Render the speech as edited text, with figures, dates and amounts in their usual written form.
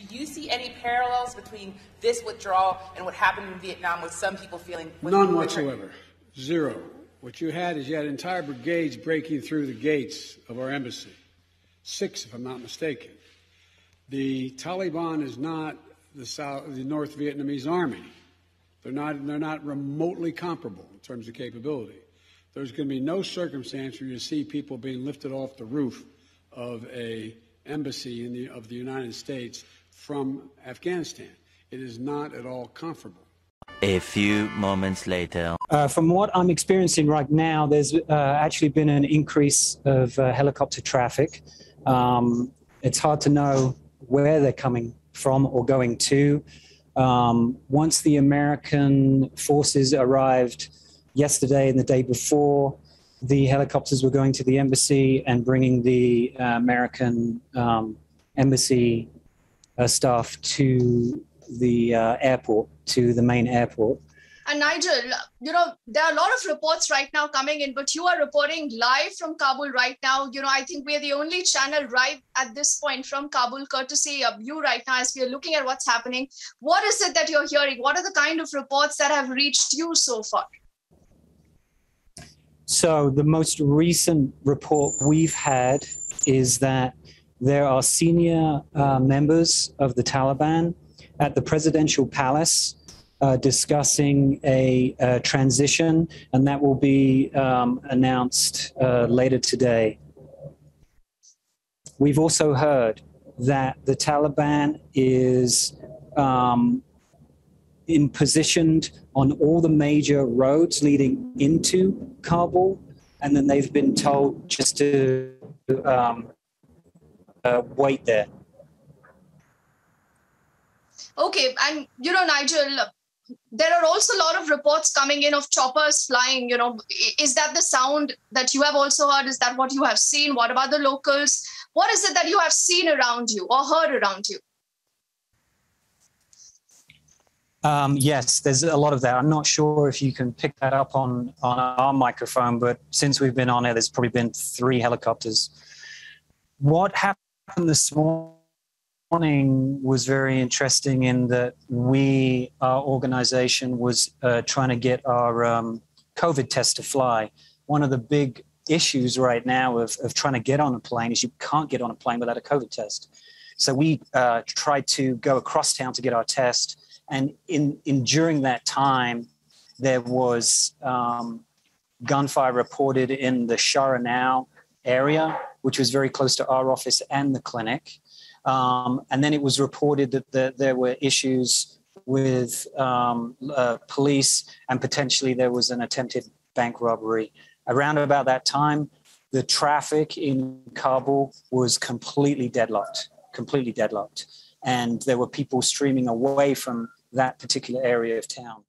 Do you see any parallels between this withdrawal and what happened in Vietnam, with some people feeling... None whatsoever. Zero. What you had entire brigades breaking through the gates of our embassy. 6, if I'm not mistaken. The Taliban is not the North Vietnamese army. They're not remotely comparable in terms of capability. There's going to be no circumstance where you see people being lifted off the roof of a embassy of the United States from Afghanistan. It is not at all comparable. A few moments later. From what I'm experiencing right now, there's actually been an increase of helicopter traffic. It's hard to know where they're coming from or going to. Once the American forces arrived yesterday and the day before, the helicopters were going to the embassy and bringing the American embassy staff to the airport, to the main airport. And Nigel, there are a lot of reports right now coming in, but you are reporting live from Kabul right now. I think we are the only channel right at this point from Kabul, courtesy of you right now, as we are looking at what's happening. What is it that you're hearing? What are the kind of reports that have reached you so far? So the most recent report we've had is that there are senior members of the Taliban at the presidential palace discussing a transition, and that will be announced later today. We've also heard that the Taliban is positioned on all the major roads leading into Kabul, and then they've been told just to wait there. Okay, and Nigel, there are also a lot of reports coming in of choppers flying. Is that the sound that you have also heard? Is that what you have seen? What about the locals? What is it that you have seen around you or heard around you? Yes, there's a lot of that. I'm not sure if you can pick that up on our microphone, but since we've been on air, there's probably been 3 helicopters. What happened this morning was very interesting in that our organization was trying to get our COVID test to fly. One of the big issues right now of trying to get on a plane is you can't get on a plane without a COVID test. So we tried to go across town to get our test. And during that time, there was gunfire reported in the Sharanau area, which was very close to our office and the clinic. And then it was reported that there were issues with police, and potentially there was an attempted bank robbery. Around about that time, the traffic in Kabul was completely deadlocked. And there were people streaming away from that particular area of town.